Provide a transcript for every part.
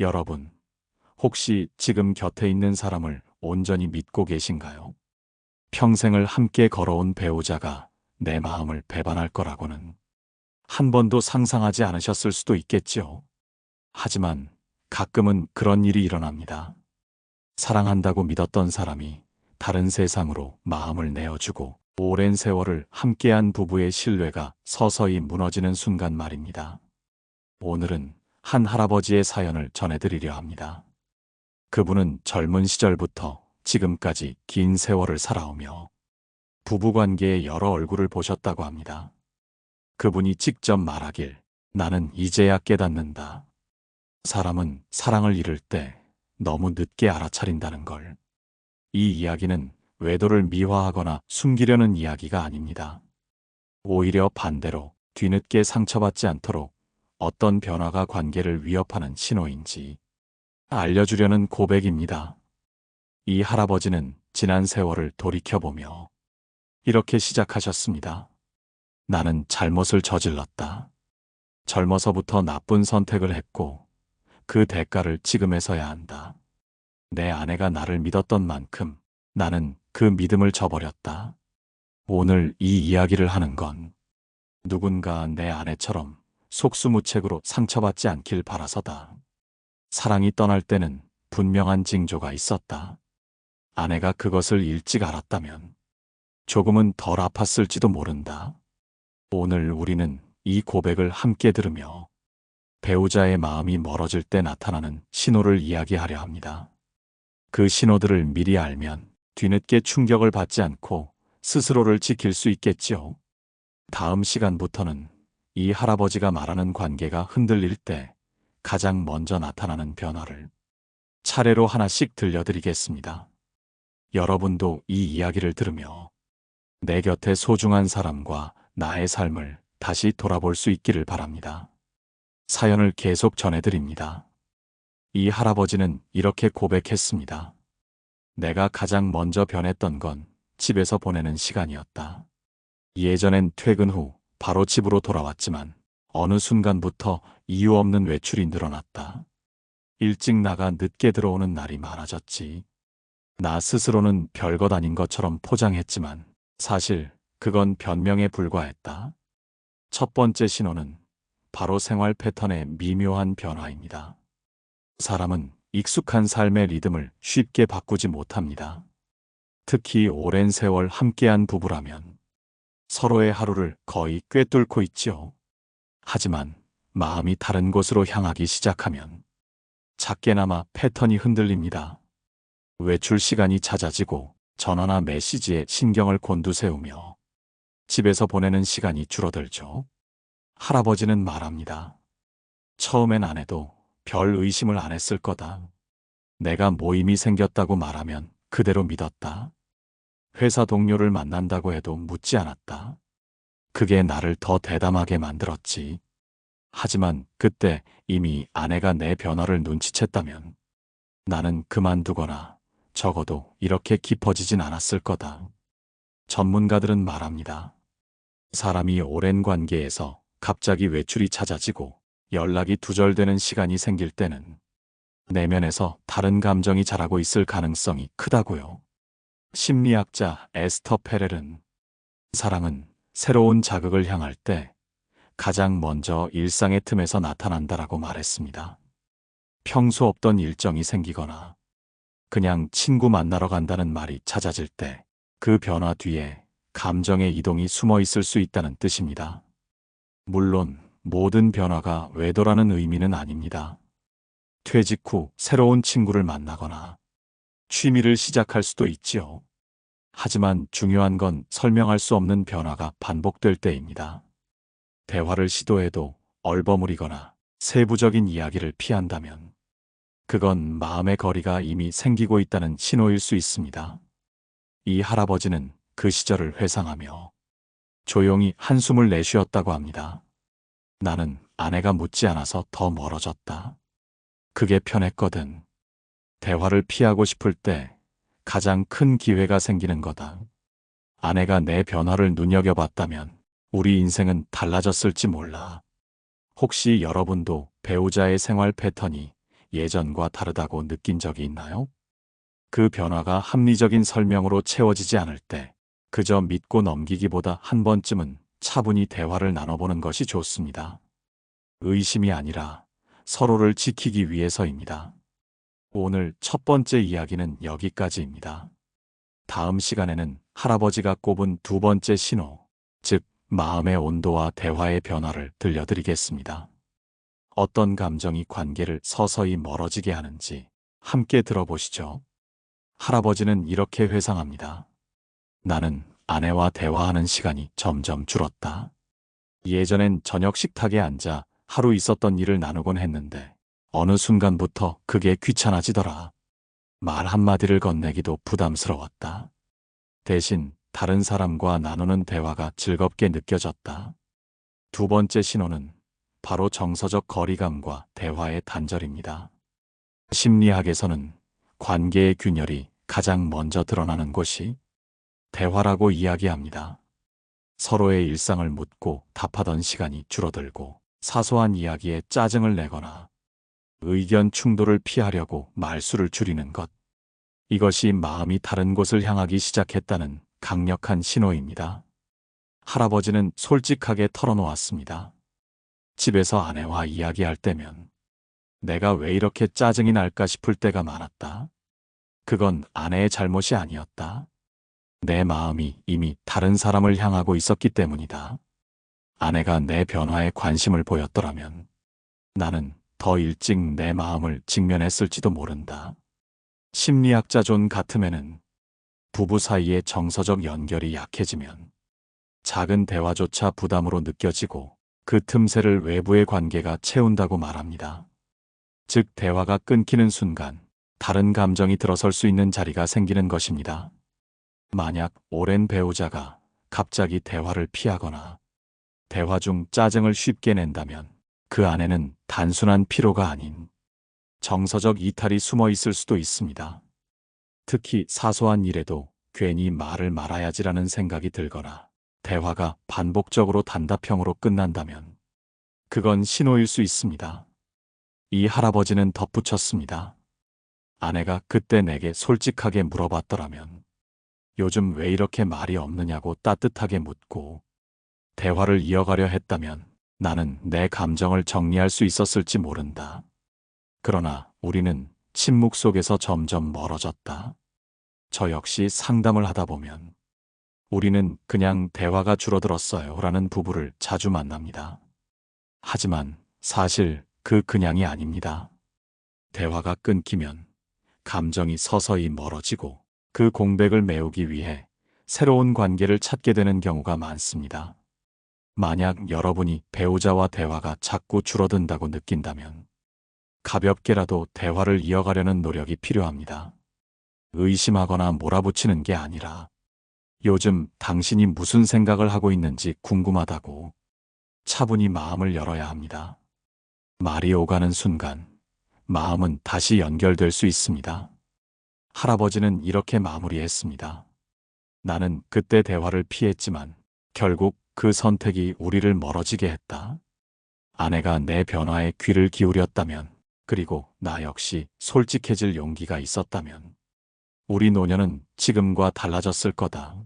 여러분, 혹시 지금 곁에 있는 사람을 온전히 믿고 계신가요? 평생을 함께 걸어온 배우자가 내 마음을 배반할 거라고는 한 번도 상상하지 않으셨을 수도 있겠지요. 하지만 가끔은 그런 일이 일어납니다. 사랑한다고 믿었던 사람이 다른 세상으로 마음을 내어주고 오랜 세월을 함께한 부부의 신뢰가 서서히 무너지는 순간 말입니다. 오늘은 한 할아버지의 사연을 전해드리려 합니다. 그분은 젊은 시절부터 지금까지 긴 세월을 살아오며 부부관계의 여러 얼굴을 보셨다고 합니다. 그분이 직접 말하길, 나는 이제야 깨닫는다. 사람은 사랑을 잃을 때 너무 늦게 알아차린다는 걸. 이 이야기는 외도를 미화하거나 숨기려는 이야기가 아닙니다. 오히려 반대로 뒤늦게 상처받지 않도록 어떤 변화가 관계를 위협하는 신호인지 알려주려는 고백입니다. 이 할아버지는 지난 세월을 돌이켜보며 이렇게 시작하셨습니다. 나는 잘못을 저질렀다. 젊어서부터 나쁜 선택을 했고 그 대가를 지금에서야 한다. 내 아내가 나를 믿었던 만큼 나는 그 믿음을 저버렸다. 오늘 이 이야기를 하는 건 누군가 내 아내처럼 속수무책으로 상처받지 않길 바라서다. 사랑이 떠날 때는 분명한 징조가 있었다. 아내가 그것을 일찍 알았다면 조금은 덜 아팠을지도 모른다. 오늘 우리는 이 고백을 함께 들으며 배우자의 마음이 멀어질 때 나타나는 신호를 이야기하려 합니다. 그 신호들을 미리 알면 뒤늦게 충격을 받지 않고 스스로를 지킬 수 있겠지요. 다음 시간부터는 이 할아버지가 말하는 관계가 흔들릴 때 가장 먼저 나타나는 변화를 차례로 하나씩 들려드리겠습니다. 여러분도 이 이야기를 들으며 내 곁에 소중한 사람과 나의 삶을 다시 돌아볼 수 있기를 바랍니다. 사연을 계속 전해드립니다. 이 할아버지는 이렇게 고백했습니다. 내가 가장 먼저 변했던 건 집에서 보내는 시간이었다. 예전엔 퇴근 후 바로 집으로 돌아왔지만 어느 순간부터 이유 없는 외출이 늘어났다. 일찍 나가 늦게 들어오는 날이 많아졌지. 나 스스로는 별것 아닌 것처럼 포장했지만 사실 그건 변명에 불과했다. 첫 번째 신호는 바로 생활 패턴의 미묘한 변화입니다. 사람은 익숙한 삶의 리듬을 쉽게 바꾸지 못합니다. 특히 오랜 세월 함께한 부부라면 서로의 하루를 거의 꿰뚫고 있지요. 하지만 마음이 다른 곳으로 향하기 시작하면 작게나마 패턴이 흔들립니다. 외출 시간이 잦아지고 전화나 메시지에 신경을 곤두세우며 집에서 보내는 시간이 줄어들죠. 할아버지는 말합니다. 처음엔 안 해도 별 의심을 안 했을 거다. 내가 모임이 생겼다고 말하면 그대로 믿었다. 회사 동료를 만난다고 해도 묻지 않았다. 그게 나를 더 대담하게 만들었지. 하지만 그때 이미 아내가 내 변화를 눈치챘다면 나는 그만두거나 적어도 이렇게 깊어지진 않았을 거다. 전문가들은 말합니다. 사람이 오랜 관계에서 갑자기 외출이 잦아지고 연락이 두절되는 시간이 생길 때는 내면에서 다른 감정이 자라고 있을 가능성이 크다고요. 심리학자 에스터 페렐은 사랑은 새로운 자극을 향할 때 가장 먼저 일상의 틈에서 나타난다라고 말했습니다. 평소 없던 일정이 생기거나 그냥 친구 만나러 간다는 말이 잦아질 때 그 변화 뒤에 감정의 이동이 숨어 있을 수 있다는 뜻입니다. 물론 모든 변화가 외도라는 의미는 아닙니다. 퇴직 후 새로운 친구를 만나거나 취미를 시작할 수도 있지요. 하지만 중요한 건 설명할 수 없는 변화가 반복될 때입니다. 대화를 시도해도 얼버무리거나 세부적인 이야기를 피한다면 그건 마음의 거리가 이미 생기고 있다는 신호일 수 있습니다. 이 할아버지는 그 시절을 회상하며 조용히 한숨을 내쉬었다고 합니다. 나는 아내가 묻지 않아서 더 멀어졌다. 그게 편했거든. 대화를 피하고 싶을 때 가장 큰 기회가 생기는 거다. 아내가 내 변화를 눈여겨봤다면 우리 인생은 달라졌을지 몰라. 혹시 여러분도 배우자의 생활 패턴이 예전과 다르다고 느낀 적이 있나요? 그 변화가 합리적인 설명으로 채워지지 않을 때 그저 믿고 넘기기보다 한 번쯤은 차분히 대화를 나눠보는 것이 좋습니다. 의심이 아니라 서로를 지키기 위해서입니다. 오늘 첫 번째 이야기는 여기까지입니다. 다음 시간에는 할아버지가 꼽은 두 번째 신호, 즉 마음의 온도와 대화의 변화를 들려드리겠습니다. 어떤 감정이 관계를 서서히 멀어지게 하는지 함께 들어보시죠. 할아버지는 이렇게 회상합니다. 나는 아내와 대화하는 시간이 점점 줄었다. 예전엔 저녁 식탁에 앉아 하루 있었던 일을 나누곤 했는데 어느 순간부터 그게 귀찮아지더라. 말 한마디를 건네기도 부담스러웠다. 대신 다른 사람과 나누는 대화가 즐겁게 느껴졌다. 두 번째 신호는 바로 정서적 거리감과 대화의 단절입니다. 심리학에서는 관계의 균열이 가장 먼저 드러나는 곳이 대화라고 이야기합니다. 서로의 일상을 묻고 답하던 시간이 줄어들고 사소한 이야기에 짜증을 내거나 의견 충돌을 피하려고 말수를 줄이는 것. 이것이 마음이 다른 곳을 향하기 시작했다는 강력한 신호입니다. 할아버지는 솔직하게 털어놓았습니다. 집에서 아내와 이야기할 때면 내가 왜 이렇게 짜증이 날까 싶을 때가 많았다. 그건 아내의 잘못이 아니었다. 내 마음이 이미 다른 사람을 향하고 있었기 때문이다. 아내가 내 변화에 관심을 보였더라면 나는 더 일찍 내 마음을 직면했을지도 모른다. 심리학자 존 가트맨은 부부 사이의 정서적 연결이 약해지면 작은 대화조차 부담으로 느껴지고 그 틈새를 외부의 관계가 채운다고 말합니다. 즉 대화가 끊기는 순간 다른 감정이 들어설 수 있는 자리가 생기는 것입니다. 만약 오랜 배우자가 갑자기 대화를 피하거나 대화 중 짜증을 쉽게 낸다면 그 안에는 단순한 피로가 아닌 정서적 이탈이 숨어 있을 수도 있습니다. 특히 사소한 일에도 괜히 말을 말아야지라는 생각이 들거나 대화가 반복적으로 단답형으로 끝난다면 그건 신호일 수 있습니다. 이 할아버지는 덧붙였습니다. 아내가 그때 내게 솔직하게 물어봤더라면 요즘 왜 이렇게 말이 없느냐고 따뜻하게 묻고 대화를 이어가려 했다면 나는 내 감정을 정리할 수 있었을지 모른다. 그러나 우리는 침묵 속에서 점점 멀어졌다. 저 역시 상담을 하다 보면 우리는 그냥 대화가 줄어들었어요 라는 부부를 자주 만납니다. 하지만 사실 그 그냥이 아닙니다. 대화가 끊기면 감정이 서서히 멀어지고 그 공백을 메우기 위해 새로운 관계를 찾게 되는 경우가 많습니다. 만약 여러분이 배우자와 대화가 자꾸 줄어든다고 느낀다면 가볍게라도 대화를 이어가려는 노력이 필요합니다. 의심하거나 몰아붙이는 게 아니라 요즘 당신이 무슨 생각을 하고 있는지 궁금하다고 차분히 마음을 열어야 합니다. 말이 오가는 순간 마음은 다시 연결될 수 있습니다. 할아버지는 이렇게 마무리했습니다. 나는 그때 대화를 피했지만 결국 그 선택이 우리를 멀어지게 했다. 아내가 내 변화에 귀를 기울였다면, 그리고 나 역시 솔직해질 용기가 있었다면 우리 노년은 지금과 달라졌을 거다.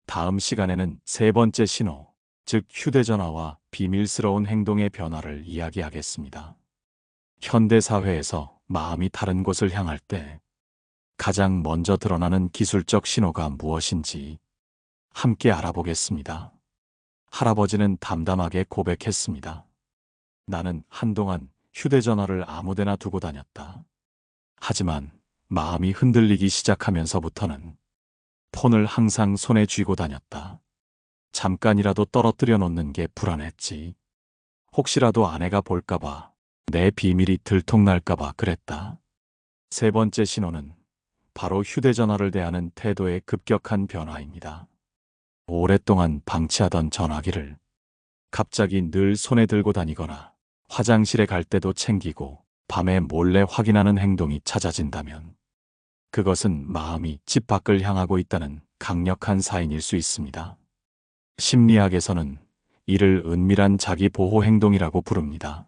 다음 시간에는 세 번째 신호, 즉 휴대전화와 비밀스러운 행동의 변화를 이야기하겠습니다. 현대사회에서 마음이 다른 곳을 향할 때 가장 먼저 드러나는 기술적 신호가 무엇인지 함께 알아보겠습니다. 할아버지는 담담하게 고백했습니다. 나는 한동안 휴대전화를 아무데나 두고 다녔다. 하지만 마음이 흔들리기 시작하면서부터는 폰을 항상 손에 쥐고 다녔다. 잠깐이라도 떨어뜨려 놓는 게 불안했지. 혹시라도 아내가 볼까봐, 내 비밀이 들통날까봐 그랬다. 세 번째 신호는 바로 휴대전화를 대하는 태도의 급격한 변화입니다. 오랫동안 방치하던 전화기를 갑자기 늘 손에 들고 다니거나 화장실에 갈 때도 챙기고 밤에 몰래 확인하는 행동이 잦아진다면 그것은 마음이 집 밖을 향하고 있다는 강력한 사인일 수 있습니다. 심리학에서는 이를 은밀한 자기 보호 행동이라고 부릅니다.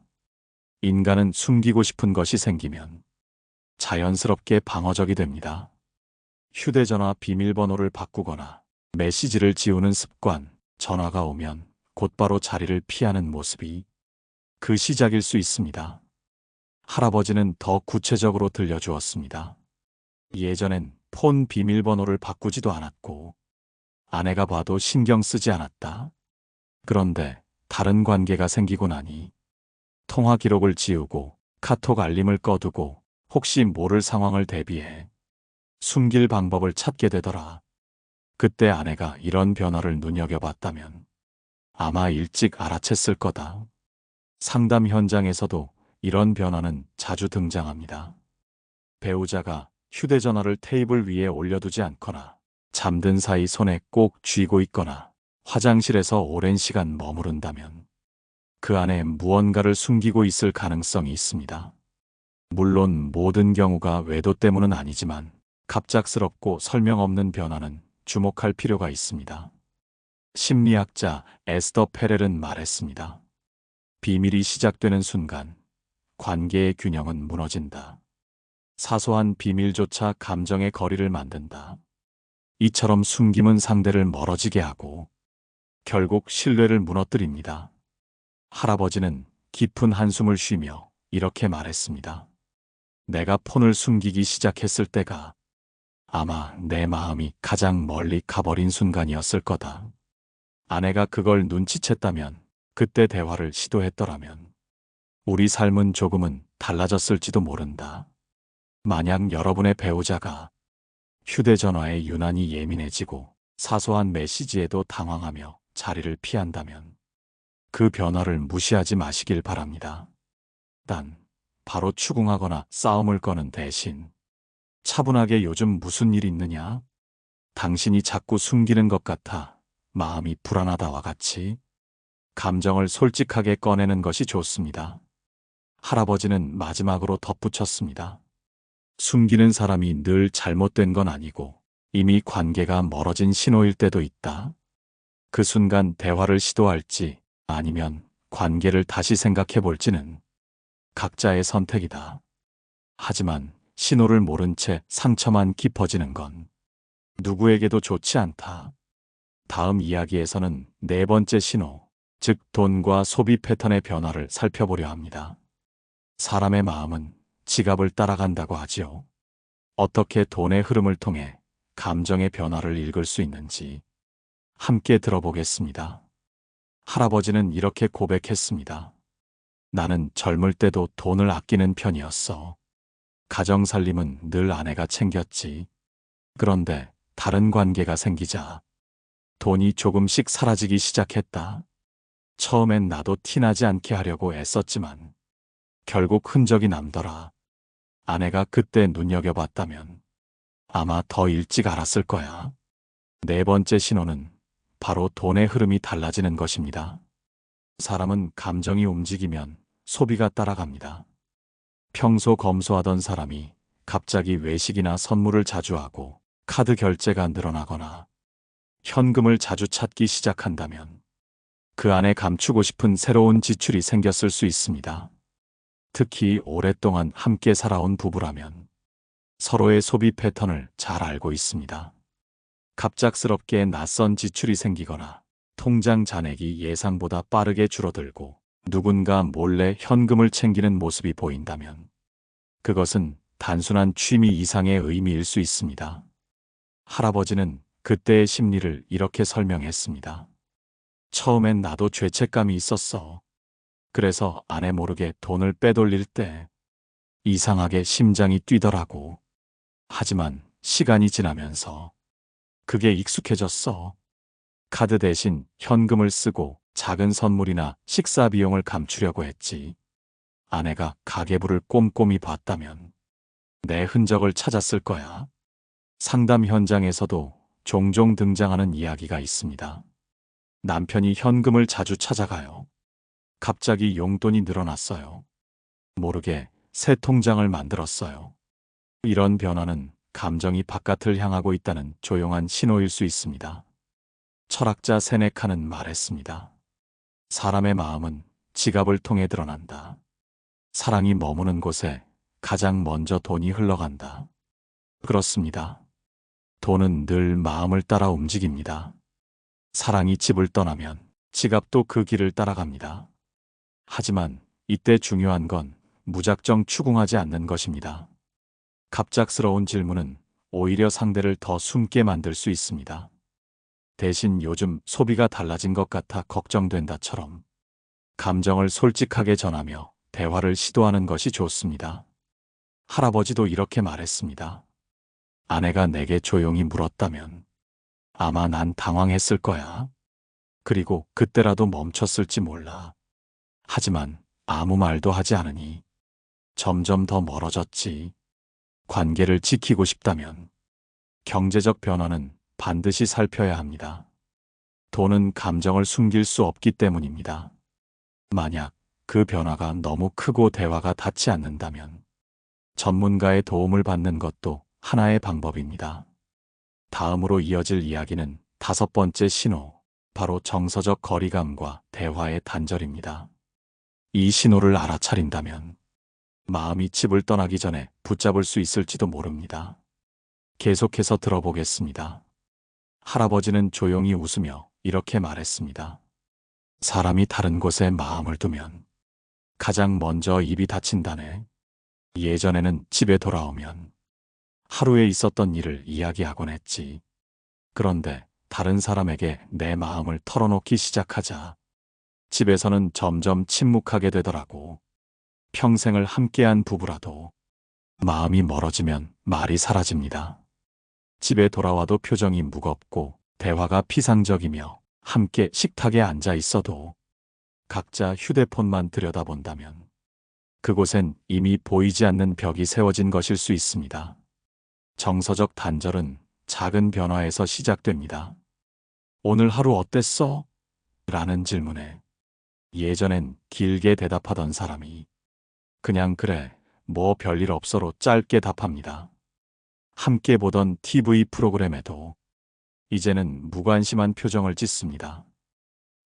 인간은 숨기고 싶은 것이 생기면 자연스럽게 방어적이 됩니다. 휴대전화 비밀번호를 바꾸거나 메시지를 지우는 습관, 전화가 오면 곧바로 자리를 피하는 모습이 그 시작일 수 있습니다. 할아버지는 더 구체적으로 들려주었습니다. 예전엔 폰 비밀번호를 바꾸지도 않았고 아내가 봐도 신경 쓰지 않았다. 그런데 다른 관계가 생기고 나니 통화 기록을 지우고 카톡 알림을 꺼두고 혹시 모를 상황을 대비해 숨길 방법을 찾게 되더라. 그때 아내가 이런 변화를 눈여겨봤다면 아마 일찍 알아챘을 거다. 상담 현장에서도 이런 변화는 자주 등장합니다. 배우자가 휴대전화를 테이블 위에 올려두지 않거나 잠든 사이 손에 꼭 쥐고 있거나 화장실에서 오랜 시간 머무른다면 그 안에 무언가를 숨기고 있을 가능성이 있습니다. 물론 모든 경우가 외도 때문은 아니지만 갑작스럽고 설명 없는 변화는 주목할 필요가 있습니다. 심리학자 에스더 페렐은 말했습니다. 비밀이 시작되는 순간 관계의 균형은 무너진다. 사소한 비밀조차 감정의 거리를 만든다. 이처럼 숨김은 상대를 멀어지게 하고 결국 신뢰를 무너뜨립니다. 할아버지는 깊은 한숨을 쉬며 이렇게 말했습니다. 내가 폰을 숨기기 시작했을 때가 아마 내 마음이 가장 멀리 가버린 순간이었을 거다. 아내가 그걸 눈치챘다면, 그때 대화를 시도했더라면 우리 삶은 조금은 달라졌을지도 모른다. 만약 여러분의 배우자가 휴대전화에 유난히 예민해지고 사소한 메시지에도 당황하며 자리를 피한다면 그 변화를 무시하지 마시길 바랍니다. 단, 바로 추궁하거나 싸움을 거는 대신 차분하게 요즘 무슨 일 있느냐? 당신이 자꾸 숨기는 것 같아 마음이 불안하다와 같이 감정을 솔직하게 꺼내는 것이 좋습니다. 할아버지는 마지막으로 덧붙였습니다. 숨기는 사람이 늘 잘못된 건 아니고 이미 관계가 멀어진 신호일 때도 있다. 그 순간 대화를 시도할지 아니면 관계를 다시 생각해 볼지는 각자의 선택이다. 하지만 신호를 모른 채 상처만 깊어지는 건 누구에게도 좋지 않다. 다음 이야기에서는 네 번째 신호, 즉 돈과 소비 패턴의 변화를 살펴보려 합니다. 사람의 마음은 지갑을 따라간다고 하지요. 어떻게 돈의 흐름을 통해 감정의 변화를 읽을 수 있는지 함께 들어보겠습니다. 할아버지는 이렇게 고백했습니다. 나는 젊을 때도 돈을 아끼는 편이었어. 가정 살림은 늘 아내가 챙겼지. 그런데 다른 관계가 생기자 돈이 조금씩 사라지기 시작했다. 처음엔 나도 티나지 않게 하려고 애썼지만 결국 흔적이 남더라. 아내가 그때 눈여겨봤다면 아마 더 일찍 알았을 거야. 네 번째 신호는 바로 돈의 흐름이 달라지는 것입니다. 사람은 감정이 움직이면 소비가 따라갑니다. 평소 검소하던 사람이 갑자기 외식이나 선물을 자주 하고 카드 결제가 늘어나거나 현금을 자주 찾기 시작한다면 그 안에 감추고 싶은 새로운 지출이 생겼을 수 있습니다. 특히 오랫동안 함께 살아온 부부라면 서로의 소비 패턴을 잘 알고 있습니다. 갑작스럽게 낯선 지출이 생기거나 통장 잔액이 예상보다 빠르게 줄어들고 누군가 몰래 현금을 챙기는 모습이 보인다면 그것은 단순한 취미 이상의 의미일 수 있습니다. 할아버지는 그때의 심리를 이렇게 설명했습니다. 처음엔 나도 죄책감이 있었어. 그래서 아내 모르게 돈을 빼돌릴 때 이상하게 심장이 뛰더라고. 하지만 시간이 지나면서 그게 익숙해졌어. 카드 대신 현금을 쓰고 작은 선물이나 식사 비용을 감추려고 했지. 아내가 가계부를 꼼꼼히 봤다면 내 흔적을 찾았을 거야. 상담 현장에서도 종종 등장하는 이야기가 있습니다. 남편이 현금을 자주 찾아가요. 갑자기 용돈이 늘어났어요. 모르게 새 통장을 만들었어요. 이런 변화는 감정이 바깥을 향하고 있다는 조용한 신호일 수 있습니다. 철학자 세네카는 말했습니다. 사람의 마음은 지갑을 통해 드러난다. 사랑이 머무는 곳에 가장 먼저 돈이 흘러간다. 그렇습니다. 돈은 늘 마음을 따라 움직입니다. 사랑이 집을 떠나면 지갑도 그 길을 따라갑니다. 하지만 이때 중요한 건 무작정 추궁하지 않는 것입니다. 갑작스러운 질문은 오히려 상대를 더 숨게 만들 수 있습니다. 대신 요즘 소비가 달라진 것 같아 걱정된다처럼 감정을 솔직하게 전하며 대화를 시도하는 것이 좋습니다. 할아버지도 이렇게 말했습니다. 아내가 내게 조용히 물었다면 아마 난 당황했을 거야. 그리고 그때라도 멈췄을지 몰라. 하지만 아무 말도 하지 않으니 점점 더 멀어졌지. 관계를 지키고 싶다면 경제적 변화는 반드시 살펴야 합니다. 돈은 감정을 숨길 수 없기 때문입니다. 만약 그 변화가 너무 크고 대화가 닿지 않는다면 전문가의 도움을 받는 것도 하나의 방법입니다. 다음으로 이어질 이야기는 5번째 신호, 바로 정서적 거리감과 대화의 단절입니다. 이 신호를 알아차린다면 마음이 집을 떠나기 전에 붙잡을 수 있을지도 모릅니다. 계속해서 들어보겠습니다. 할아버지는 조용히 웃으며 이렇게 말했습니다. 사람이 다른 곳에 마음을 두면 가장 먼저 입이 닫힌다네. 예전에는 집에 돌아오면 하루에 있었던 일을 이야기하곤 했지. 그런데 다른 사람에게 내 마음을 털어놓기 시작하자 집에서는 점점 침묵하게 되더라고. 평생을 함께한 부부라도 마음이 멀어지면 말이 사라집니다. 집에 돌아와도 표정이 무겁고 대화가 피상적이며 함께 식탁에 앉아 있어도 각자 휴대폰만 들여다본다면 그곳엔 이미 보이지 않는 벽이 세워진 것일 수 있습니다. 정서적 단절은 작은 변화에서 시작됩니다. 오늘 하루 어땠어? 라는 질문에 예전엔 길게 대답하던 사람이 그냥 그래, 뭐 별일 없어로 짧게 답합니다. 함께 보던 TV 프로그램에도 이제는 무관심한 표정을 짓습니다.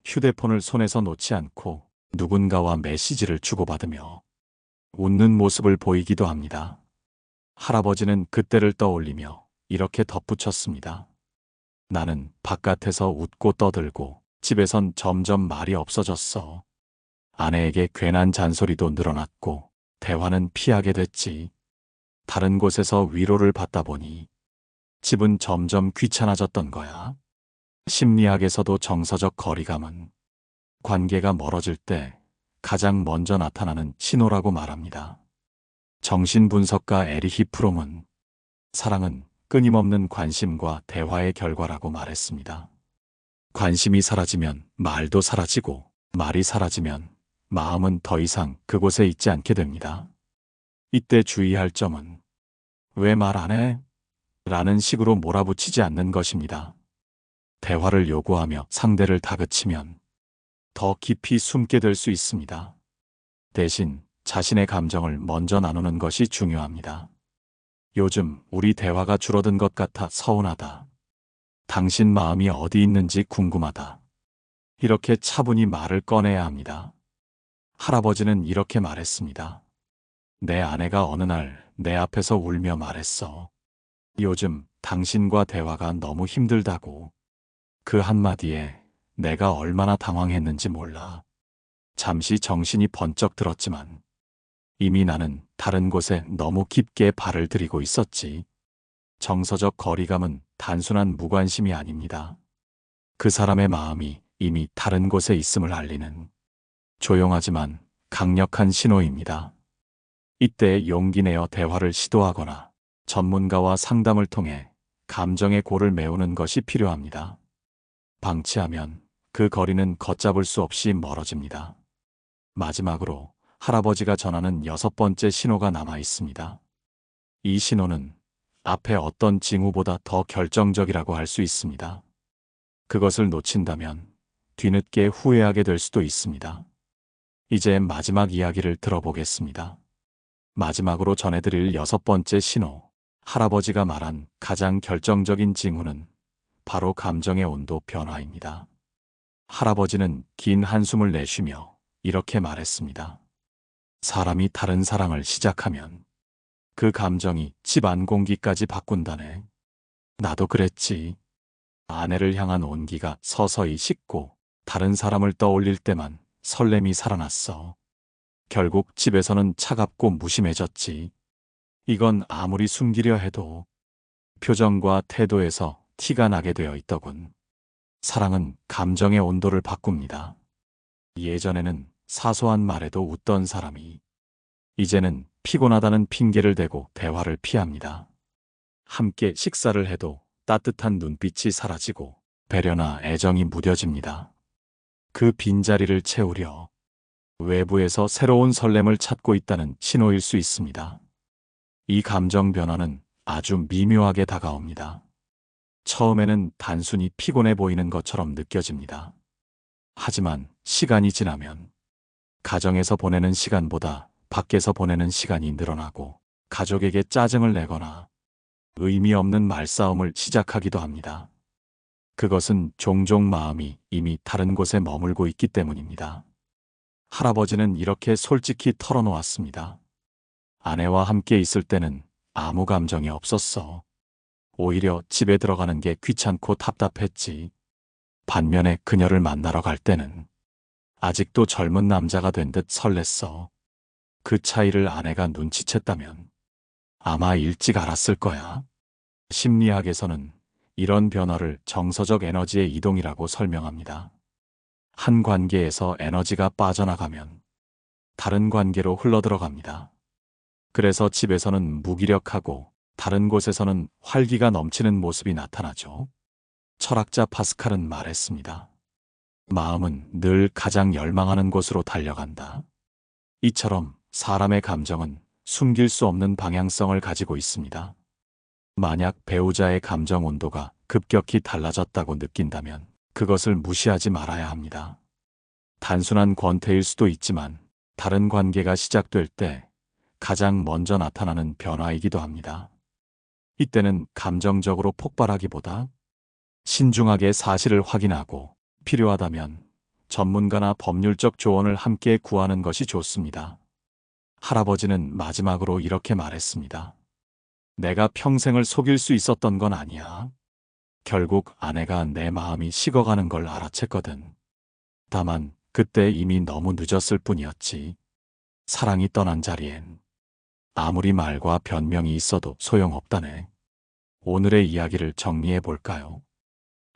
휴대폰을 손에서 놓지 않고 누군가와 메시지를 주고받으며 웃는 모습을 보이기도 합니다. 할아버지는 그때를 떠올리며 이렇게 덧붙였습니다. 나는 바깥에서 웃고 떠들고 집에선 점점 말이 없어졌어. 아내에게 괜한 잔소리도 늘어났고 대화는 피하게 됐지. 다른 곳에서 위로를 받다 보니 집은 점점 귀찮아졌던 거야. 심리학에서도 정서적 거리감은 관계가 멀어질 때 가장 먼저 나타나는 신호라고 말합니다. 정신분석가 에리히 프롬은 사랑은 끊임없는 관심과 대화의 결과라고 말했습니다. 관심이 사라지면 말도 사라지고 말이 사라지면 마음은 더 이상 그곳에 있지 않게 됩니다. 이때 주의할 점은 왜 말 안 해? 라는 식으로 몰아붙이지 않는 것입니다. 대화를 요구하며 상대를 다그치면 더 깊이 숨게 될 수 있습니다. 대신 자신의 감정을 먼저 나누는 것이 중요합니다. 요즘 우리 대화가 줄어든 것 같아 서운하다. 당신 마음이 어디 있는지 궁금하다. 이렇게 차분히 말을 꺼내야 합니다. 할아버지는 이렇게 말했습니다. 내 아내가 어느 날 내 앞에서 울며 말했어. 요즘 당신과 대화가 너무 힘들다고. 그 한마디에 내가 얼마나 당황했는지 몰라. 잠시 정신이 번쩍 들었지만 이미 나는 다른 곳에 너무 깊게 발을 들이고 있었지. 정서적 거리감은 단순한 무관심이 아닙니다. 그 사람의 마음이 이미 다른 곳에 있음을 알리는 조용하지만 강력한 신호입니다. 이때 용기 내어 대화를 시도하거나 전문가와 상담을 통해 감정의 골을 메우는 것이 필요합니다. 방치하면 그 거리는 걷잡을 수 없이 멀어집니다. 마지막으로 할아버지가 전하는 6번째 신호가 남아 있습니다. 이 신호는 앞에 어떤 징후보다 더 결정적이라고 할 수 있습니다. 그것을 놓친다면 뒤늦게 후회하게 될 수도 있습니다. 이제 마지막 이야기를 들어보겠습니다. 마지막으로 전해드릴 6번째 신호, 할아버지가 말한 가장 결정적인 징후는 바로 감정의 온도 변화입니다. 할아버지는 긴 한숨을 내쉬며 이렇게 말했습니다. 사람이 다른 사랑을 시작하면 그 감정이 집안 공기까지 바꾼다네. 나도 그랬지. 아내를 향한 온기가 서서히 식고 다른 사람을 떠올릴 때만 설렘이 살아났어. 결국 집에서는 차갑고 무심해졌지. 이건 아무리 숨기려 해도 표정과 태도에서 티가 나게 되어 있더군. 사랑은 감정의 온도를 바꿉니다. 예전에는 사소한 말에도 웃던 사람이 이제는 피곤하다는 핑계를 대고 대화를 피합니다. 함께 식사를 해도 따뜻한 눈빛이 사라지고 배려나 애정이 무뎌집니다. 그 빈자리를 채우려 외부에서 새로운 설렘을 찾고 있다는 신호일 수 있습니다. 이 감정 변화는 아주 미묘하게 다가옵니다. 처음에는 단순히 피곤해 보이는 것처럼 느껴집니다. 하지만 시간이 지나면 가정에서 보내는 시간보다 밖에서 보내는 시간이 늘어나고 가족에게 짜증을 내거나 의미 없는 말싸움을 시작하기도 합니다. 그것은 종종 마음이 이미 다른 곳에 머물고 있기 때문입니다. 할아버지는 이렇게 솔직히 털어놓았습니다. 아내와 함께 있을 때는 아무 감정이 없었어. 오히려 집에 들어가는 게 귀찮고 답답했지. 반면에 그녀를 만나러 갈 때는 아직도 젊은 남자가 된 듯 설렜어. 그 차이를 아내가 눈치챘다면 아마 일찍 알았을 거야. 심리학에서는 이런 변화를 정서적 에너지의 이동이라고 설명합니다. 한 관계에서 에너지가 빠져나가면 다른 관계로 흘러들어갑니다. 그래서 집에서는 무기력하고 다른 곳에서는 활기가 넘치는 모습이 나타나죠. 철학자 파스칼은 말했습니다. 마음은 늘 가장 열망하는 곳으로 달려간다. 이처럼 사람의 감정은 숨길 수 없는 방향성을 가지고 있습니다. 만약 배우자의 감정 온도가 급격히 달라졌다고 느낀다면 그것을 무시하지 말아야 합니다. 단순한 권태일 수도 있지만 다른 관계가 시작될 때 가장 먼저 나타나는 변화이기도 합니다. 이때는 감정적으로 폭발하기보다 신중하게 사실을 확인하고 필요하다면 전문가나 법률적 조언을 함께 구하는 것이 좋습니다. 할아버지는 마지막으로 이렇게 말했습니다. 내가 평생을 속일 수 있었던 건 아니야. 결국 아내가 내 마음이 식어가는 걸 알아챘거든. 다만 그때 이미 너무 늦었을 뿐이었지. 사랑이 떠난 자리엔 아무리 말과 변명이 있어도 소용없다네. 오늘의 이야기를 정리해 볼까요?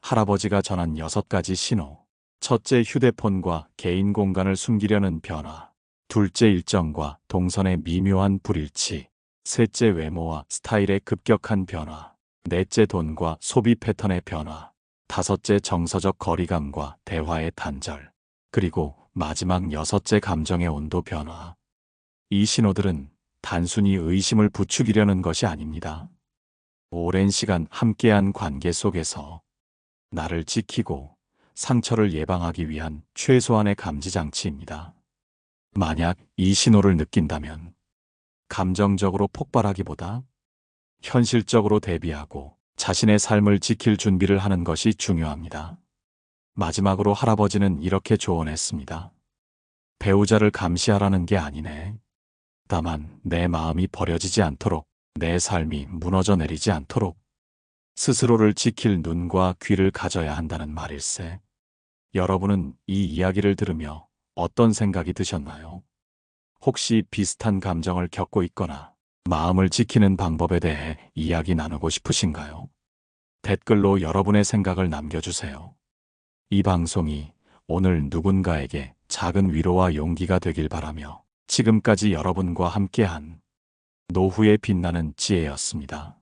할아버지가 전한 6가지 신호. 첫째, 휴대폰과 개인 공간을 숨기려는 변화. 둘째, 일정과 동선의 미묘한 불일치. 셋째, 외모와 스타일의 급격한 변화. 넷째, 돈과 소비 패턴의 변화. 다섯째, 정서적 거리감과 대화의 단절. 그리고 마지막 6째, 감정의 온도 변화. 이 신호들은 단순히 의심을 부추기려는 것이 아닙니다. 오랜 시간 함께한 관계 속에서 나를 지키고 상처를 예방하기 위한 최소한의 감지장치입니다. 만약 이 신호를 느낀다면 감정적으로 폭발하기보다 현실적으로 대비하고 자신의 삶을 지킬 준비를 하는 것이 중요합니다. 마지막으로 할아버지는 이렇게 조언했습니다. 배우자를 감시하라는 게 아니네. 다만 내 마음이 버려지지 않도록, 내 삶이 무너져 내리지 않도록 스스로를 지킬 눈과 귀를 가져야 한다는 말일세. 여러분은 이 이야기를 들으며 어떤 생각이 드셨나요? 혹시 비슷한 감정을 겪고 있거나 마음을 지키는 방법에 대해 이야기 나누고 싶으신가요? 댓글로 여러분의 생각을 남겨주세요. 이 방송이 오늘 누군가에게 작은 위로와 용기가 되길 바라며 지금까지 여러분과 함께한 노후의 빛나는 지혜였습니다.